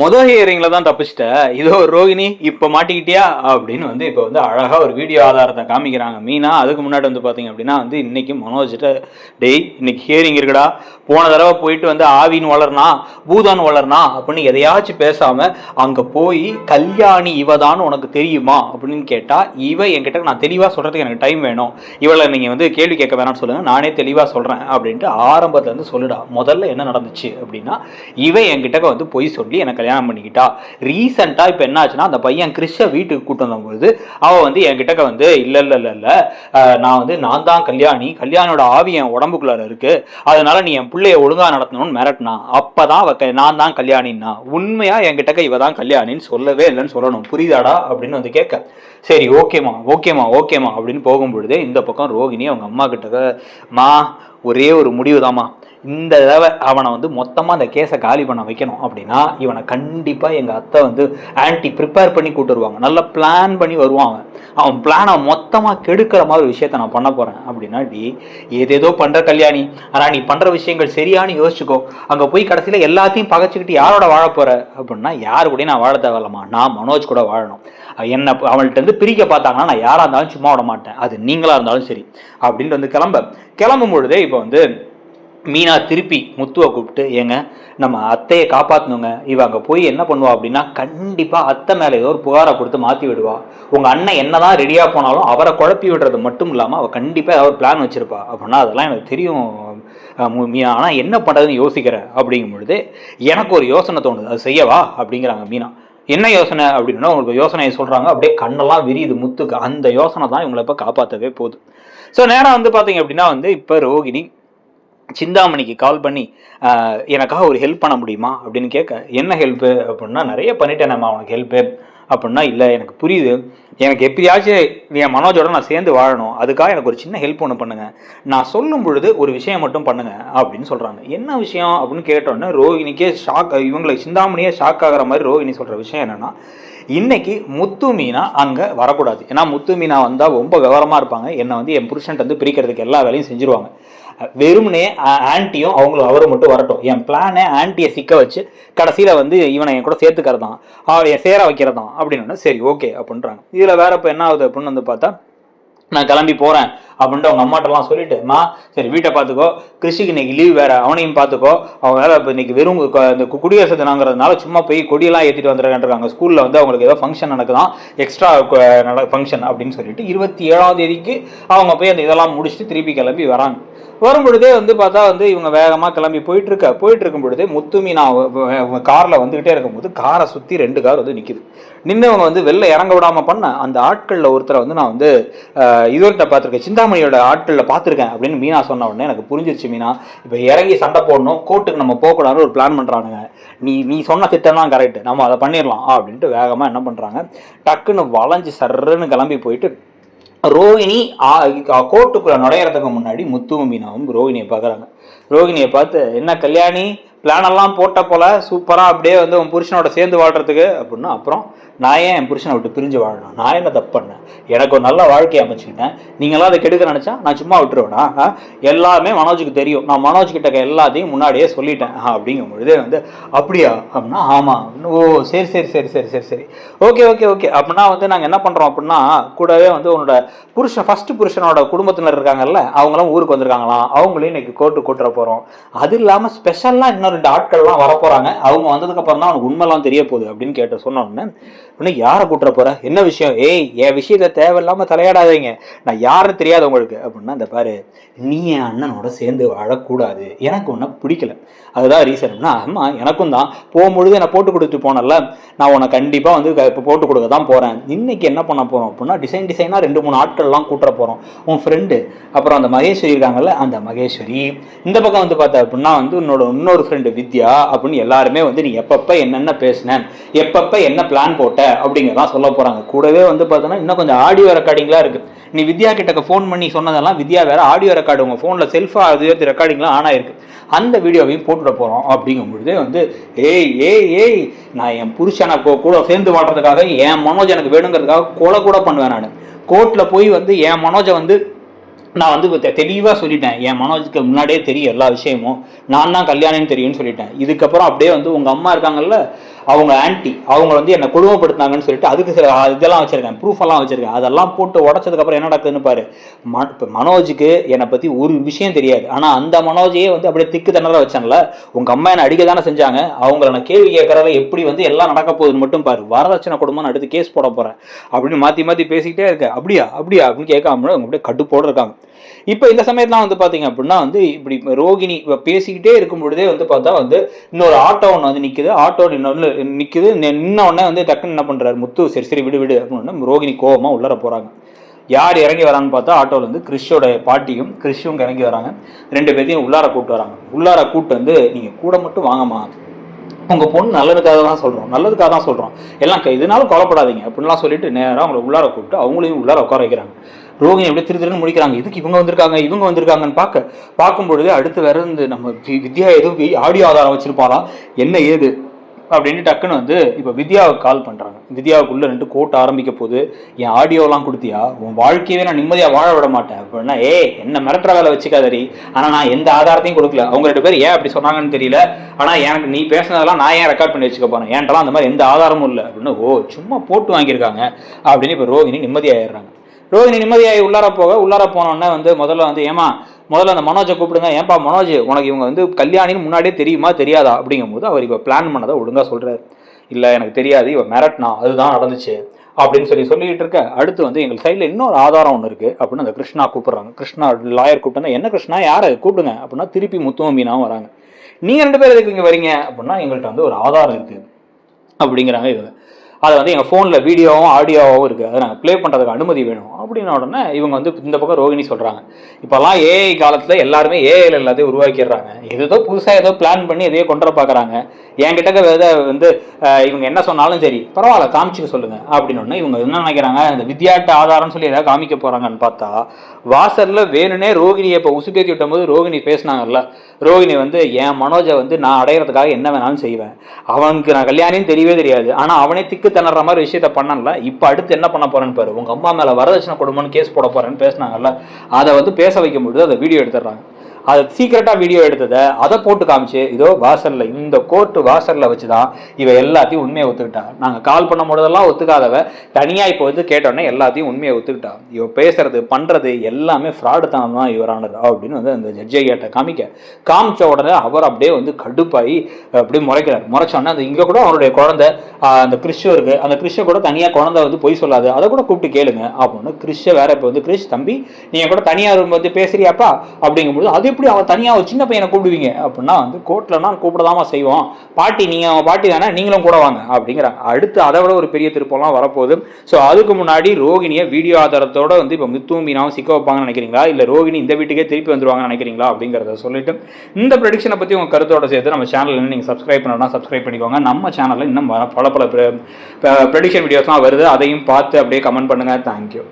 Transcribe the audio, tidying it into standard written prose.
ஹியரிங்ல தான் தப்பிச்சிட்ட, இதோ ரோகிணி இப்ப மாட்டிக்கிட்டியா அப்படின்னு வந்து இப்போ வந்து அழகா ஒரு வீடியோ ஆதாரத்தை காமிக்கிறாங்க மீனா. அதுக்கு முன்னாடி வந்து பாத்தீங்க அப்படின்னா வந்து இன்னைக்கு மனோஜ்கிட்ட டேய் இன்னைக்கு ஹியரிங் இருக்குடா, போன தடவை போயிட்டு வந்து ஆவின்னு வளர்னா பூதான் வளர்னா அப்படின்னு எதையாச்சும் பேசாம அங்க போய் கல்யாணி இவதான் உனக்கு தெரியுமா அப்படின்னு கேட்டா, இவ என்கிட்ட நான் தெளிவா சொல்றதுக்கு எனக்கு டைம் வேணும், இவளை நீங்க வந்து கேள்வி கேட்க வேணாம்னு சொல்லுங்க, நானே தெளிவா சொல்றேன் அப்படின்ட்டு ஆரம்பத்துல இருந்து சொல்லுடா. முதல்ல என்ன நடந்துச்சு அப்படின்னா, இவ என்கிட்ட வந்து பொய் சொல்லி எனக்கு கல்யாணம் பண்ணிக்கிட்டா. ரீசெண்டா இப்ப என்ன ஆச்சுன்னா, அந்த பையன் கிறிஷ வீட்டுக்கு கூட்டு வந்தபோது அவ வந்து என்கிட்ட வந்து இல்ல நான் தான் கல்யாணி, கல்யாணியோட ஆவி என் உடம்புக்குள்ளார இருக்கு, அதனால நீ என் பிள்ளைய ஒழுங்கா நடத்தணும்னு மிரட்டினா. அப்பதான் நான் தான் கல்யாணின்னா. உண்மையா என்கிட்ட இவ தான் கல்யாணின்னு சொல்லவே இல்லைன்னு சொல்லணும், புரியுதாடா அப்படின்னு வந்து கேட்க, சரி ஓகேமா ஓகேமா ஓகேமா அப்படின்னு போகும்பொழுதே இந்த பக்கம் ரோகிணி அவங்க அம்மா கிட்ட, மா ஒரே ஒரு முடிவு தாமா, இந்த தடவை அவனை வந்து மொத்தமாக அந்த கேஸை காலி பண்ண வைக்கணும் அப்படின்னா இவனை கண்டிப்பாக எங்கள் அத்தை வந்து ஆன்டி ப்ரிப்பேர் பண்ணி கூட்டு வருவாங்க, நல்லா பிளான் பண்ணி வருவான். அவன் பிளானை மொத்தமாக கெடுக்கிற மாதிரி விஷயத்த நான் பண்ண போகிறேன் அப்படின்னா, ஏதேதோ பண்ணுற கல்யாணி, ஆனால் நீ பண்ணுற விஷயங்கள் சரியானு யோசிச்சுக்கோ, அங்கே போய் கடைசியில் எல்லாத்தையும் பகைச்சிக்கிட்டு யாரோட வாழ போகிற அப்படின்னா, யாரு கூட நான் வாழ தேவையில்லம்மா, நான் மனோஜ் கூட வாழணும், என்ன அவள்கிட்ட இருந்து பிரிக்க பார்த்தாங்கன்னா நான் யாராக இருந்தாலும் சும்மா விட மாட்டேன், அது நீங்களாக இருந்தாலும் சரி அப்படின்ட்டு வந்து கிளம்பும் பொழுதே இப்போ வந்து மீனா திருப்பி முத்துவை கூப்பிட்டு, ஏங்க நம்ம அத்தையை காப்பாற்றணுங்க, இவ அங்கே போய் என்ன பண்ணுவா அப்படின்னா கண்டிப்பாக அத்தை மேலே ஏதோ ஒரு புகாரை கொடுத்து மாற்றி விடுவா, உங்கள் அண்ணன் என்னதான் ரெடியாக போனாலும் அவரை குழப்பி விடுறது மட்டும் இல்லாமல் அவள் கண்டிப்பாக ஏதாவது பிளான் வச்சிருப்பா அப்படின்னா, அதெல்லாம் எனக்கு தெரியும் மீனா, ஆனால் என்ன பண்ணுறதுன்னு யோசிக்கிறேன் அப்படிங்கும் பொழுது எனக்கு ஒரு யோசனை தோணுது, அது செய்யவா அப்படிங்கிறாங்க மீனா. என்ன யோசனை அப்படின்னா உங்களுக்கு யோசனையை சொல்கிறாங்க, அப்படியே கண்ணெல்லாம் விரியுது முத்துக்கு. அந்த யோசனை தான் இவங்களை இப்போ காப்பாற்றவே போகுது. ஸோ நேரம் வந்து பார்த்தீங்க அப்படின்னா வந்து இப்போ ரோகிணி சிந்தாமணிக்கு கால் பண்ணி எனக்காக ஒரு ஹெல்ப் பண்ண முடியுமா அப்படின்னு கேட்க, என்ன ஹெல்ப்பு அப்படின்னா, நிறைய பண்ணிட்டேனம்மா அவனுக்கு ஹெல்ப்பு அப்படின்னா, இல்லை எனக்கு புரியுது, எனக்கு எப்படியாச்சும் என் மனோஜோட நான் சேர்ந்து வாழணும், அதுக்காக எனக்கு ஒரு சின்ன ஹெல்ப் ஒன்று பண்ணுங்க, நான் சொல்லும் பொழுது ஒரு விஷயம் மட்டும் பண்ணுங்க அப்படின்னு சொல்கிறாங்க. என்ன விஷயம் அப்படின்னு கேட்டோன்னே ரோகிணிக்கே ஷாக், இவங்களுக்கு சிந்தாமணியே ஷாக் ஆகிற மாதிரி ரோகிணி சொல்கிற விஷயம் என்னென்னா, இன்னைக்கு முத்து மீனா அங்கே வரக்கூடாது, ஏன்னா முத்து மீனா வந்தால் ரொம்ப விவரமாக இருப்பாங்க, என்னை வந்து என் புருஷன்ட்டு வந்து பிரிக்கிறதுக்கு எல்லா வேலையும் செஞ்சுருவாங்க, வெறுமனே ஆன்ட்டியும் அவங்களும் அவரும் மட்டும் வரட்டும், என் பிளானை ஆன்ட்டியை சிக்க வச்சு கடைசியில் வந்து இவனை என் கூட சேர்த்துக்கிறதான், சேர வைக்கிறதான் அப்படின்னு. சரி ஓகே அப்படின்றாங்க. இதில் வேற இப்போ என்ன ஆகுது அப்படின்னு வந்து பார்த்தா, நான் கிளம்பி போகிறேன் அப்படின்ட்டு அவங்க அம்மாட்டெல்லாம் சொல்லிட்டு, மா சரி வீட்டை பார்த்துக்கோ, கிருஷிக்கு இன்னைக்கு லீவ் வேறு, அவனையும் பார்த்துக்கோ, அவங்க வேலை இப்போ இன்னைக்கு வெறும் இந்த குடியரசு தினங்கிறதுனால சும்மா போய் கொடியெல்லாம் ஏற்றிட்டு வந்துருக்காங்க, ஸ்கூலில் வந்து அவங்களுக்கு ஏதோ ஃபங்க்ஷன் நடக்குதான், எக்ஸ்ட்ரா ஃபங்க்ஷன் அப்படின்னு சொல்லிட்டு 27ஆம் தேதிக்கு அவங்க போய் அந்த இதெல்லாம் முடிச்சுட்டு திருப்பி கிளம்பி வராங்க. வரும்பொழுதே வந்து பார்த்தா வந்து இவங்க வேகமாக கிளம்பி போயிட்டு இருக்கும் பொழுது முத்து மீனா காரில் வந்துக்கிட்டே இருக்கும்போது காரை சுற்றி 2 கார் வந்து நிற்கிது. நின்றவங்க வந்து வெளில இறங்க விடாமல் பண்ண அந்த ஆட்களில் ஒருத்தரை வந்து நான் வந்து இதோர்கிட்ட பார்த்துருக்கேன், சிந்தாமணியோட ஆட்களில் பார்த்துருக்கேன் அப்படின்னு மீனா சொன்ன உடனே எனக்கு புரிஞ்சிருச்சு, மீனா இப்போ இறங்கி சண்டை போடணும், கோர்ட்டுக்கு நம்ம போகக்கூடாதுன்னு ஒரு பிளான் பண்ணுறானுங்க, நீ சொன்ன திட்டம் தான் கரெக்டு, நம்ம அதை பண்ணிடலாம் அப்படின்ட்டு வேகமாக என்ன பண்ணுறாங்க, டக்குன்னு வளைஞ்சு சர்றன்னு கிளம்பி போயிட்டு ரோகிணி கோர்ட்டுக்குள்ள நுழையிறதுக்கு முன்னாடி முத்துவும் மீனாவும் ரோகிணியை பார்க்குறாங்க. ரோகிணியை பார்த்து, என்ன கல்யாணி பிளான் எல்லாம் போட்ட போல சூப்பராக அப்படியே வந்து உன் புருஷனோட சேர்ந்து வாழ்றதுக்கு அப்படின்னா, அப்புறம் நான் ஏன் என் புருஷனை விட்டு பிரிஞ்சு வாழணும், நான் என்ன தப்பு பண்ணேன், எனக்கு ஒரு நல்ல வாழ்க்கையை அமைச்சுக்கிட்டேன், நீங்களாம் அதை கெடுக்க நினச்சா நான் சும்மா விட்டுருவேனா, எல்லாமே மனோஜுக்கு தெரியும், நான் மனோஜ் கிட்ட எல்லாத்தையும் முன்னாடியே சொல்லிட்டேன் அப்படிங்கும் பொழுதே வந்து, அப்படியா அப்படின்னா, ஆமாம், ஓ சரி சரி சரி சரி சரி சரி ஓகே ஓகே ஓகே அப்படின்னா வந்து நாங்கள் என்ன பண்ணுறோம் அப்படின்னா, கூடவே வந்து உன்னோட ஃபர்ஸ்ட் புருஷனோட குடும்பத்தினர் இருக்காங்கல்ல, அவங்களும் ஊருக்கு வந்திருக்காங்களாம், அவங்களையும் இன்னைக்கு கோர்ட்டு கூட்டுற போகிறோம், அது இல்லாமல் ஸ்பெஷலாக இன்னும் 2 ஆட்கள்லாம் வரப்போகிறாங்க, அவங்க வந்ததுக்கப்புறம் தான் அவனுக்கு உண்மைலாம் தெரிய போகுது அப்படின்னு கேட்டு சொன்னோன்னே, இன்னும் யாரை கூட்டுற போற, என்ன விஷயம், ஏய் என் விஷயத்த தேவையில்லாம தலையாடாதீங்க, நான் யாருன்னு தெரியாது உங்களுக்கு அப்படின்னா, இந்த பாரு நீ என் அண்ணனோட சேர்ந்து வாழக்கூடாது, எனக்கு ஒன்றை பிடிக்கல, அதுதான் ரீசன். ஆமா எனக்கும் தான், போகும்பொழுது என்னை போட்டு கொடுத்துட்டு போனல, நான் உன்னை கண்டிப்பாக வந்து இப்போ போட்டு கொடுக்க தான் போகிறேன், இன்னைக்கு என்ன பண்ண போகிறோம் அப்படின்னா, டிசைனாக 2-3 ஆட்கள்லாம் கூட்டுற போகிறோம், உன் ஃப்ரெண்டு அப்புறம் அந்த மகேஸ்வரி இருக்காங்கல்ல, அந்த மகேஸ்வரி, இந்த பக்கம் வந்து பார்த்தா அப்படின்னா வந்து இன்னொரு ஃப்ரெண்டு வித்யா அப்படின்னு எல்லாருமே வந்து நீ எப்பப்போ என்னென்ன பேசினேன், எப்பப்போ என்ன பிளான் போட்ட அப்படிங்கிறதான் சொல்ல போகிறாங்க. கூடவே வந்து பார்த்தோன்னா இன்னும் கொஞ்சம் ஆடியோ ரெக்கார்டிங்லாம் இருக்குது, நீ வித்யா கிட்ட ஃபோன் பண்ணி சொன்னதெல்லாம் வித்யா வேற ஆடியோ ரெக்கார்டு உங்கள் ஃபோனில் செல்ஃபாக அது ரெக்கார்டிங்லாம் ஆன் ஆயிருக்கு, அந்த வீடியோவையும் போட்டுட போகிறோம் அப்படிங்கும்பொழுதே வந்து, ஏய் நான் என் புருஷனை கூட சேர்ந்து வாடுறதுக்காக என் மனோஜ் எனக்கு வேணுங்கிறதுக்காக கொலை கூட பண்ணுவேன், நான் கோர்ட்டில் போய் வந்து என் மனோஜை வந்து நான் வந்து தெளிவாக சொல்லிட்டேன், என் மனோஜுக்கு முன்னாடியே தெரியும் எல்லா விஷயமும், நான் தான் கல்யாணின்னு தெரியும்னு சொல்லிட்டேன். இதுக்கப்புறம் அப்படியே வந்து உங்கள் அம்மா இருக்காங்கல்ல, அவங்க ஆன்டி அவங்க வந்து என்னை கொடுமைப்படுத்தினாங்கன்னு சொல்லிட்டு அதுக்கு சில இதெல்லாம் வச்சிருக்கேன், ப்ரூஃப் எல்லாம் வச்சிருக்கேன். அதெல்லாம் போட்டு உடச்சதுக்கப்புறம் என்ன நடக்குதுன்னு பாரு. இப்போ மனோஜுக்கு என்னை பற்றி ஒரு விஷயம் தெரியாது, ஆனால் அந்த மனோஜையே வந்து அப்படியே திக்கு தண்ணதாக வச்சான்ல, உங்கள் அம்மா என்னை அடிக்க தானே செஞ்சாங்க, அவங்கள நான் கேள்வி கேட்கறத எப்படி வந்து எல்லாம் நடக்க போகுதுன்னு மட்டும் பாரு, வரதட்சணை குடும்பம் அடுத்து கேஸ் போட போகிறேன் அப்படின்னு மாற்றி மாற்றி பேசிக்கிட்டே இருக்கேன். அப்படியா அப்படியா அப்படின்னு கேட்காம அவங்க அப்படியே கட்டுப்போடு இருக்காங்க. இப்போ இந்த சமயத்தில் வந்து பார்த்தீங்க அப்படின்னா வந்து இப்படி ரோகிணி பேசிக்கிட்டே இருக்கும் பொழுதே வந்து பார்த்தா வந்து இன்னொரு ஆட்டோ ஒன்று வந்து நிற்குது. ஆட்டோ இன்னொன்று நிற்குது. நின்ன உடனே வந்து டக்குன்னு என்ன பண்ணுறாரு முத்து, சரி சரி விடு விடு அப்படின்னு ரோகிணி கோபமாக உள்ளர போகிறாங்க. யார் இறங்கி வரான்னு பார்த்தா ஆட்டோவில் வந்து கிறிஷோட பாட்டியும் கிறிஷும் இறங்கி வராங்க. 2 பேர்த்தையும் உள்ளார கூப்பிட்டு வராங்க. உள்ளார கூப்பிட்டு வந்து நீங்கள் கூட மட்டும் வாங்கம்மா, உங்கள் பொண்ணு நல்லதுக்காக தான் சொல்கிறோம், நல்லதுக்காக தான் சொல்கிறோம், எல்லாம் இதனாலும் கொலைப்படாதீங்க அப்படின்லாம் சொல்லிட்டு நேராக அவங்களை உள்ளார கூப்பிட்டு அவங்களையும் உள்ளார உட்கார வைக்கிறாங்க. ரோகிணி அப்படியே திருன்னு முடிக்கிறாங்க. இதுக்கு இவங்க வந்திருக்காங்கன்னு பார்க்கும்பொழுது அடுத்து வேற இந்த நம்ம வித்யா எதுவும் ஆடியோ ஆதாரம் வச்சிருப்பாரா என்ன ஏது அப்படின்னு டக்குன்னு வந்து இப்போ வித்யாவுக்கு கால் பண்ணுறாங்க. வித்யாவுக்குள்ளே 2 கோர்ட் ஆரம்பிக்க போது, என் ஆடியோலாம் கொடுத்தியா, உன் வாழ்க்கையவே நான் நிம்மதியாக வாழ விட மாட்டேன் அப்படின்னா, என்ன மிரட்டுற வேலை வச்சுக்காதரி, ஆனால் நான் எந்த ஆதாரத்தையும் கொடுக்கல. அவங்க 2 பேர் ஏன் அப்படி சொன்னாங்கன்னு தெரியல, ஆனால் எனக்கு நீ பேசுனதெல்லாம் நான் ஏன் ரெக்கார்ட் பண்ணி வச்சுக்க போறேன், ஏன்ட்டெல்லாம் அந்த மாதிரி எந்த ஆதாரமும் இல்லை அப்படின்னு. சும்மா போட்டு வாங்கியிருக்காங்க அப்படின்னு இப்போ ரோகிணி நிம்மதியாகிடுறாங்க. ரோகிணி நிம்மதியாகி உள்ளார போனோடனே வந்து முதல்ல வந்து முதல்ல அந்த மனோஜை கூப்பிடுங்க. ஏன்பா மனோஜ், உனக்கு இவங்க வந்து கல்யாணின்னு முன்னாடியே தெரியுமா தெரியாதா அப்படிங்கும்போது அவர் இப்போ பிளான் பண்ணதை ஒழுங்காக சொல்கிறார். இல்லை எனக்கு தெரியாது, இவன் மிரட்னா அதுதான் நடந்துச்சு அப்படின்னு சொல்லிக்கிட்டு இருக்க. அடுத்து வந்து எங்கள் சைடில் இன்னொரு ஆதாரம் ஒன்று இருக்குது அப்படின்னு அந்த கிருஷ்ணா கூப்பிட்றாங்க. கிருஷ்ணா லாயர் கூப்பிட்டா, என்ன கிருஷ்ணா யாரை கூப்பிடுங்க அப்படின்னா திருப்பி முத்துவும் மீனாவும் வராங்க. நீங்கள் 2 பேர் எதுக்கு இங்கே வரீங்க அப்படின்னா, எங்கள்கிட்ட வந்து ஒரு ஆதாரம் இருக்குது அப்படிங்கிறாங்க இவங்க. அதை வந்து எங்கள் ஃபோனில் வீடியோவும் ஆடியோவும் இருக்குது, அதை நாங்கள் ப்ளே பண்ணுறதுக்கு அனுமதி வேணும் அப்படின்ன உடனே இவங்க வந்து இந்த பக்கம் ரோகிணி சொல்கிறாங்க, இப்போல்லாம் ஏஐ காலத்தில் எல்லாருமே ஏஐயில் எல்லாத்தையும் உருவாக்கிடுறாங்க, ஏதோ புதுசாக ஏதோ பிளான் பண்ணி எதையோ கொண்டு வர பார்க்குறாங்க, என்கிட்ட வந்து இவங்க என்ன சொன்னாலும் சரி பரவாயில்ல காமிச்சிக்க சொல்லுங்கள் அப்படின்னு. இவங்க என்ன நினைக்கிறாங்க, இந்த வித்யாட்ட ஆதாரம்னு சொல்லி ஏதாவது காமிக்க போகிறாங்கன்னு பார்த்தா வாசலில் வேணுனே ரோகிணியை இப்போ உசுப்பேற்றி விட்டும் போது ரோகிணி பேசினாங்கல்ல, ரோகிணி வந்து என் மனோஜை வந்து நான் அடையிறதுக்காக என்ன வேணாலும் செய்வேன், அவனுக்கு நான் கல்யாணின்னு தெரியவே தெரியாது, ஆனால் அவனே திக்கு திணற மாதிரி விஷயத்த பண்ணல, இப்போ அடுத்து என்ன பண்ண போறேன்னு பாரு, உங்க அம்மா மேல வரதட்சணை கொடுமைன்னு கேஸ் போட போறேன்னு பேசினாங்கல்ல, அதை வந்து பேச வைக்கும்போது அதை வீடியோ எடுத்துடுறாங்க. அதை சீக்கிரட்டா வீடியோ எடுத்ததை அதை போட்டு காமிச்சு, இதோ வாசல்ல இந்த கோர்ட்டு வாசல்ல வச்சுதான் இவ எல்லாத்தையும் உண்மையை ஒத்துக்கிட்டா, நாங்க கால் பண்ண போதெல்லாம் ஒத்துக்காதவ தனியா இப்போ வந்து கேட்டோன்னே எல்லாத்தையும் உண்மையை ஒத்துக்கிட்டா, இவ பேசுறது பண்றது எல்லாமே ஃப்ராடு தான் இவரானது அப்படின்னு வந்து அந்த ஜட்ஜையாட்ட காமிச்ச உடனே அவர் அப்படியே வந்து கடுப்பாகி அப்படியே முறைக்கிறார். முறைச்சோடனே அந்த இங்க கூட அவருடைய குழந்தை அந்த கிறிஸ்டோ இருக்கு, அந்த கிறிஸ்டோ கூட தனியா குழந்தை வந்து பொய் சொல்லாது, அதை கூட கூப்பிட்டு கேளுங்க அப்படின்னு. கிறிஸ்ட வேற இப்போ வந்து கிறிஸ் தம்பி நீங்க கூட தனியா வந்து பேசுறியாப்பா அப்படிங்கும்போது, அது எப்படி அவன் தனியாக ஒரு சின்ன பையனை கூப்பிடுவீங்க அப்படின்னா வந்து கோர்ட்லனா கூப்பிடதாமா செய்வோம், பாட்டி நீங்கள் அவன் பாட்டி தானே நீங்களும் கூட வாங்க அப்படிங்கிறாங்க. அடுத்து அதை விட ஒரு பெரிய திருப்பம்லாம் வரப்போகுது. ஸோ அதுக்கு முன்னாடி ரோகிணியை வீடியோ ஆதாரத்தோட வந்து இப்போ முத்துவும் மீனாவும் சிக்க வைப்பாங்கன்னு நினைக்கிறீங்களா, இல்லை ரோகிணி இந்த வீட்டுக்கே திருப்பி வந்துருவாங்கன்னு நினைக்கிறீங்களா அப்படிங்கிறத சொல்லிட்டு இந்த ப்ரெடிக்ஷனை பற்றி உங்கள் கருத்தோட சேர்த்து நம்ம சேனலில் நீங்கள் சப்ஸ்கிரைப் பண்ணணும்னா சப்ஸ்கிரைப் பண்ணிக்கோங்க. நம்ம சேனலில் இன்னும் பல ப்ரெடிக்ஷன் வீடியோஸ்லாம் வருது, அதையும் பார்த்து அப்படியே கமெண்ட் பண்ணுங்கள். தேங்க்யூ.